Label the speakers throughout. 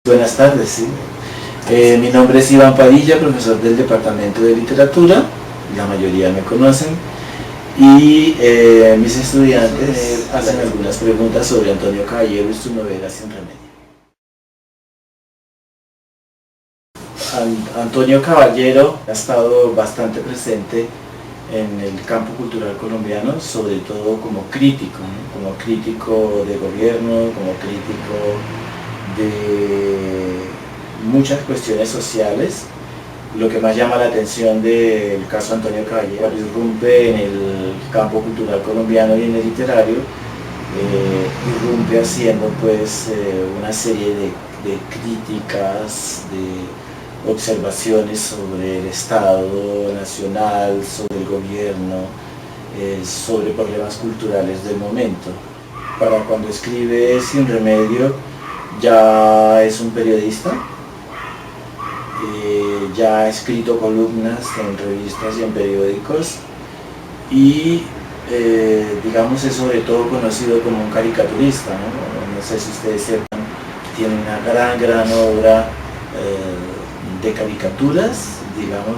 Speaker 1: Buenas tardes, sí. Mi nombre es Iván Padilla, profesor del Departamento de Literatura, la mayoría me conocen, y mis estudiantes hacen algunas preguntas sobre Antonio Caballero y su novela Sin Remedio. Antonio Caballero ha estado bastante presente en el campo cultural colombiano, sobre todo como crítico, ¿no? Como crítico de gobierno, como crítico de muchas cuestiones sociales. Lo que más llama la atención del caso Antonio Caballero, irrumpe en el campo cultural colombiano y en el literario, irrumpe haciendo pues una serie de críticas, de observaciones sobre el Estado nacional, sobre el gobierno, sobre problemas culturales del momento. Para cuando escribe Sin Remedio ya es un periodista, ya ha escrito columnas en revistas y en periódicos y digamos es sobre todo conocido como un caricaturista, ¿no? No sé si ustedes sepan, tiene una gran obra de caricaturas, digamos,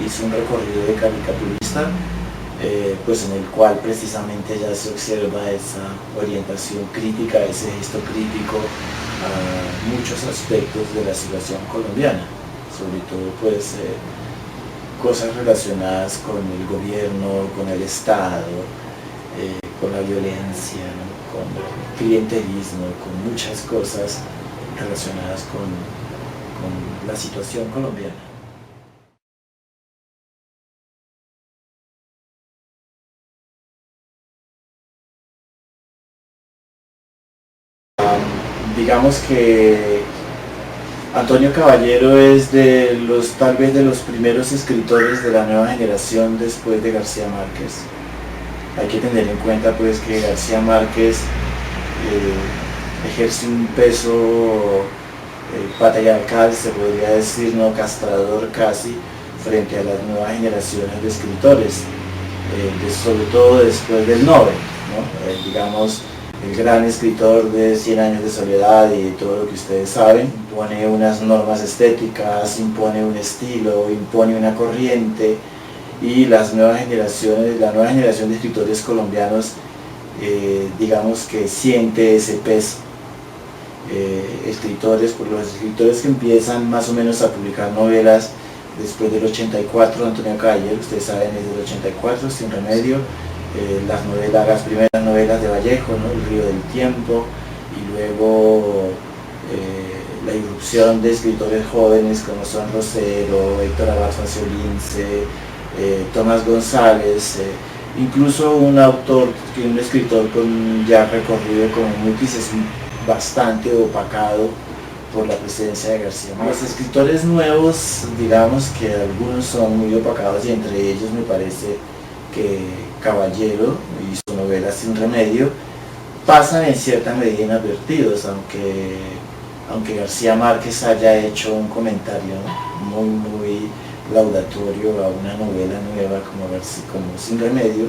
Speaker 1: hizo un recorrido de caricaturista, pues en el cual precisamente ya se observa esa orientación crítica, ese gesto crítico a muchos aspectos de la situación colombiana, sobre todo pues cosas relacionadas con el gobierno, con el Estado, con la violencia, ¿no? Con el clientelismo, con muchas cosas relacionadas con la situación colombiana. Digamos que Antonio Caballero es tal vez de los primeros escritores de la nueva generación después de García Márquez. Hay que tener en cuenta pues que García Márquez ejerce un peso patriarcal, se podría decir, no castrador casi, frente a las nuevas generaciones de escritores, sobre todo después del Nobel, ¿no? Digamos, el gran escritor de 100 años de soledad y todo lo que ustedes saben, impone unas normas estéticas, impone un estilo, impone una corriente, y la nueva generación de escritores colombianos, digamos que siente ese peso. Los escritores que empiezan más o menos a publicar novelas después del 84, Antonio Caballero, ustedes saben, es del 84, Sin Remedio, las primeras novelas de Vallejo, ¿no? El río del tiempo, y luego la irrupción de escritores jóvenes como son Rosero, Héctor Abad Faciolince, Tomás González, incluso un escritor con ya recorrido como muy quizás bastante opacado por la presencia de García Márquez. Los escritores nuevos, digamos que algunos son muy opacados, y entre ellos me parece que Caballero y su novela Sin Remedio pasan en cierta medida inadvertidos, aunque García Márquez haya hecho un comentario muy laudatorio a una novela nueva como Sin Remedio.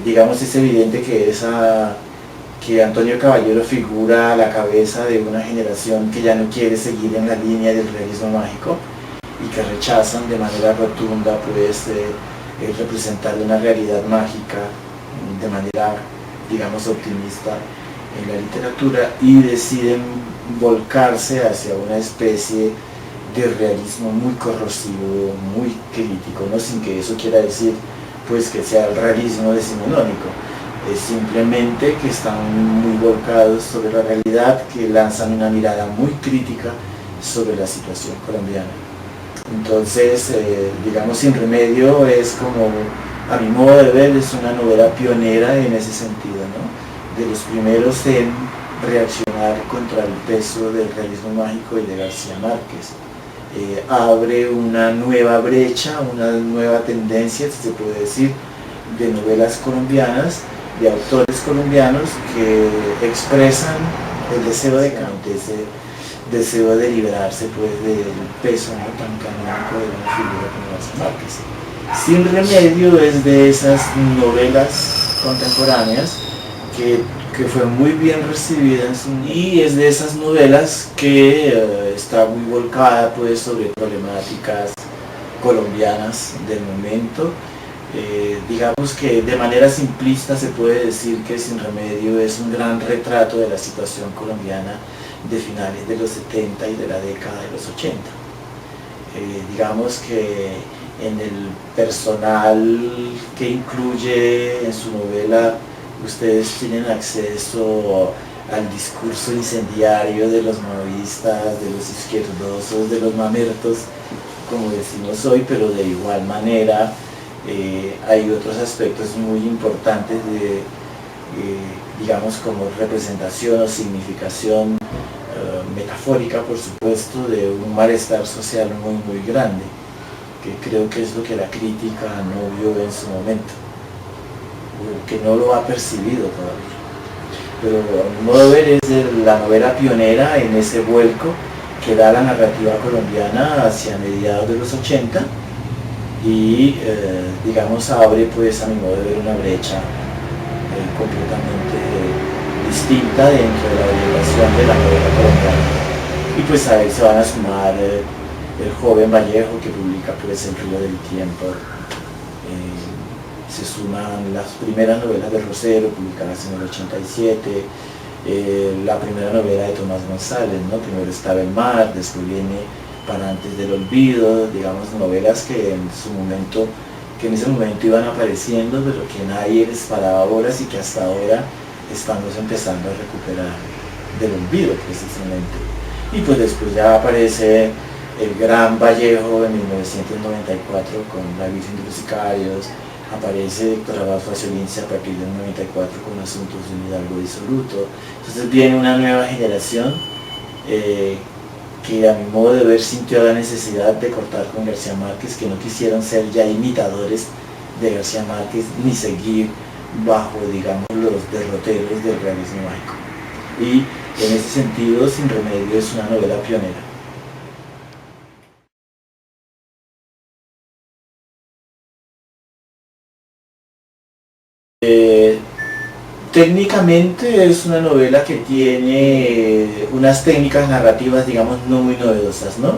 Speaker 1: Digamos, es evidente que Antonio Caballero figura a la cabeza de una generación que ya no quiere seguir en la línea del realismo mágico y que rechazan de manera rotunda pues representar una realidad mágica de manera, digamos, optimista en la literatura, y deciden volcarse hacia una especie de realismo muy corrosivo, muy crítico, ¿no? Sin que eso quiera decir pues que sea el realismo decimonónico. Es simplemente que están muy volcados sobre la realidad, que lanzan una mirada muy crítica sobre la situación colombiana. Entonces, digamos, Sin Remedio es como, a mi modo de ver, es una novela pionera en ese sentido, ¿no? De los primeros en reaccionar contra el peso del realismo mágico y de García Márquez. Abre una nueva brecha, una nueva tendencia, si se puede decir, de novelas colombianas, de autores colombianos que expresan el deseo de cambio, ese deseo de liberarse pues del peso, ¿no?, tan canónico de una figura como García Márquez. Sin Remedio es de esas novelas contemporáneas que que fue muy bien recibida y es de esas novelas que está muy volcada pues sobre problemáticas colombianas del momento. Digamos que de manera simplista se puede decir que Sin Remedio es un gran retrato de la situación colombiana de finales de los 70 y de la década de los 80. Digamos que en el personal que incluye en su novela ustedes tienen acceso al discurso incendiario de los maoístas, de los izquierdosos, de los mamertos, como decimos hoy, pero de igual manera hay otros aspectos muy importantes de, digamos, como representación o significación metafórica, por supuesto, de un malestar social muy grande, que creo que es lo que la crítica no vio en su momento, o que no lo ha percibido todavía. Pero a mi modo de ver es la novela pionera en ese vuelco que da la narrativa colombiana hacia mediados de los 80 y digamos abre pues a mi modo de ver una brecha completamente distinta dentro de la orientación de la novela colombiana. Y pues a él se van a sumar el joven Vallejo, que publica pues El Río del Tiempo, se suman las primeras novelas de Rosero, publicadas en el 87, la primera novela de Tomás González, ¿no? Primero estaba El Mar, después viene Para antes del olvido, digamos novelas que en ese momento iban apareciendo, pero que nadie les paraba bolas y que hasta ahora estamos empezando a recuperar del olvido precisamente. Y pues después ya aparece el gran Vallejo en 1994 con La Virgen de los Sicarios, aparece Héctor Abad Faciolince a partir del 94 con Asuntos de un Hidalgo disoluto. Entonces viene una nueva generación que a mi modo de ver sintió la necesidad de cortar con García Márquez, que no quisieron ser ya imitadores de García Márquez ni seguir bajo, digamos, los derroteros del realismo mágico. Y en ese sentido, Sin Remedio es una novela pionera. Técnicamente es una novela que tiene unas técnicas narrativas, digamos, no muy novedosas, ¿no?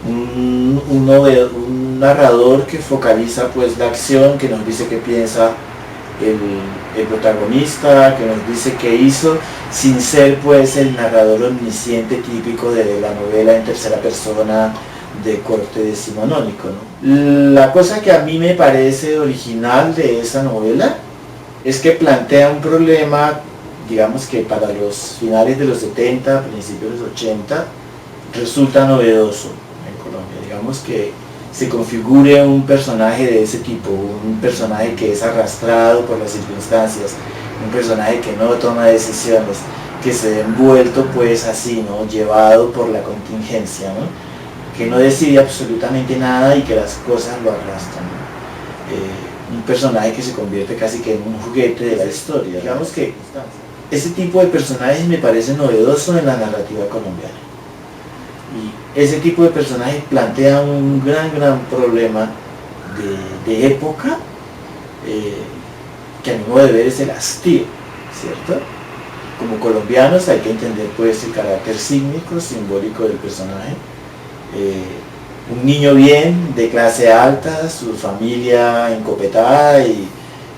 Speaker 1: Un narrador que focaliza pues la acción, que nos dice qué piensa el protagonista, que nos dice qué hizo, sin ser pues el narrador omnisciente típico de la novela en tercera persona de corte decimonónico, ¿no? La cosa que a mí me parece original de esa novela es que plantea un problema, digamos que para los finales de los 70, principios de los 80, resulta novedoso en Colombia. Digamos que se configure un personaje de ese tipo, un personaje que es arrastrado por las circunstancias, un personaje que no toma decisiones, que se ve envuelto pues así, ¿no? Llevado por la contingencia, ¿no? Que no decide absolutamente nada y que las cosas lo arrastran, ¿no? Un personaje que se convierte casi que en un juguete de la historia. Digamos que ese tipo de personajes me parece novedoso en la narrativa colombiana. Y ese tipo de personajes plantea un gran problema de época, que a mi modo de ver es el hastío, ¿cierto? Como colombianos hay que entender pues el carácter sísmico, simbólico del personaje. Un niño bien, de clase alta, su familia encopetada y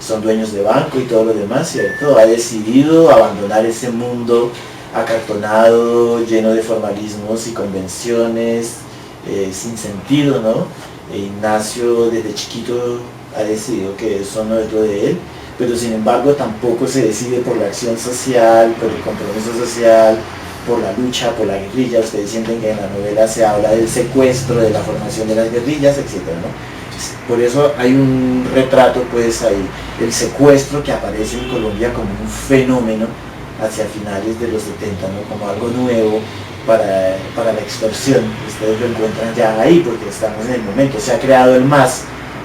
Speaker 1: son dueños de banco y todo lo demás, ¿cierto? Ha decidido abandonar ese mundo acartonado, lleno de formalismos y convenciones, sin sentido, ¿no? Ignacio desde chiquito ha decidido que eso no es lo de él, pero sin embargo tampoco se decide por la acción social, por el compromiso social, por la lucha, por la guerrilla. Ustedes sienten que en la novela se habla del secuestro, de la formación de las guerrillas, etc., ¿no? Por eso hay un retrato, pues ahí, el secuestro que aparece en Colombia como un fenómeno hacia finales de los 70, ¿no? Como algo nuevo para la extorsión. Ustedes lo encuentran ya ahí porque estamos en el momento. Se ha creado el MAS,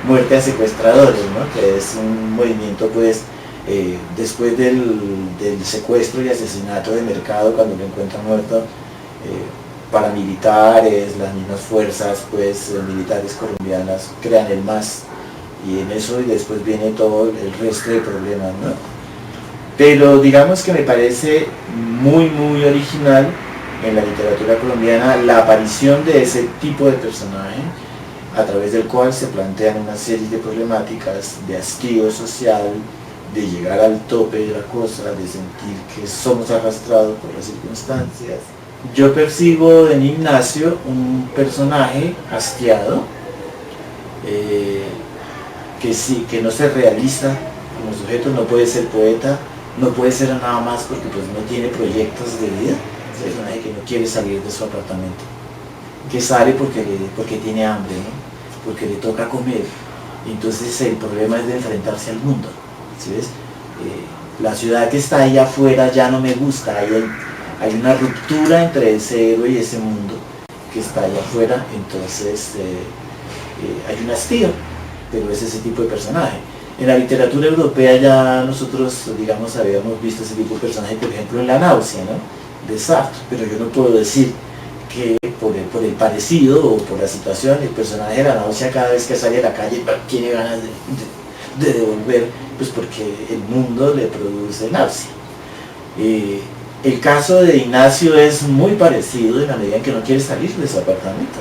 Speaker 1: Muerte a Secuestradores, ¿no? Que es un movimiento pues después del secuestro y asesinato de Mercado, cuando lo encuentran muerto, paramilitares, las mismas fuerzas pues militares colombianas crean el MAS, y en eso y después viene todo el resto de problemas, ¿no? Pero digamos que me parece muy original en la literatura colombiana la aparición de ese tipo de personaje, a través del cual se plantean una serie de problemáticas de hastío social, de llegar al tope de la cosa, de sentir que somos arrastrados por las circunstancias. Yo percibo en Ignacio un personaje hastiado, que sí, que no se realiza como sujeto, no puede ser poeta, no puede ser nada más porque pues no tiene proyectos de vida. Es un personaje que no quiere salir de su apartamento, que sale porque tiene hambre, ¿no? Porque le toca comer. Entonces el problema es de enfrentarse al mundo, ¿sí ves? La ciudad que está ahí afuera ya no me gusta, hay una ruptura entre ese héroe y ese mundo que está allá afuera, entonces hay un hastío, pero es ese tipo de personaje. En la literatura europea ya nosotros, digamos, habíamos visto ese tipo de personaje, por ejemplo, en La náusea, ¿no?, de Sartre, pero yo no puedo decir que por el parecido o por la situación, el personaje de La náusea cada vez que sale a la calle tiene ganas de devolver, pues porque el mundo le produce náusea. El caso de Ignacio es muy parecido en la medida en que no quiere salir de su apartamento.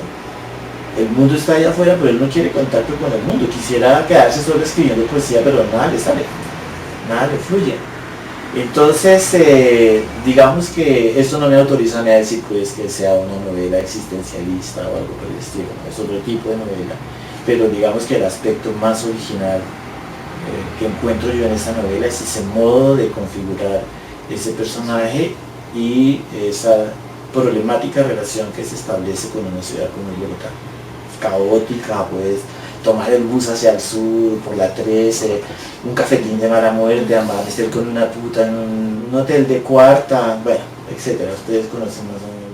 Speaker 1: El mundo está allá afuera, pero él no quiere contacto con el mundo. Quisiera quedarse solo escribiendo poesía, pero nada le sale, nada le fluye. Entonces, digamos que esto no me autoriza a mí a decir pues, que sea una novela existencialista o algo por el estilo, ¿no? Es otro tipo de novela, pero digamos que el aspecto más original que encuentro yo en esta novela es ese modo de configurar ese personaje y esa problemática relación que se establece con una ciudad como Bogotá, caótica, pues tomar el bus hacia el sur por la 13, un cafetín de mala muerte, amanecer con una puta en un hotel de cuarta, bueno, etcétera. Ustedes conocen más o menos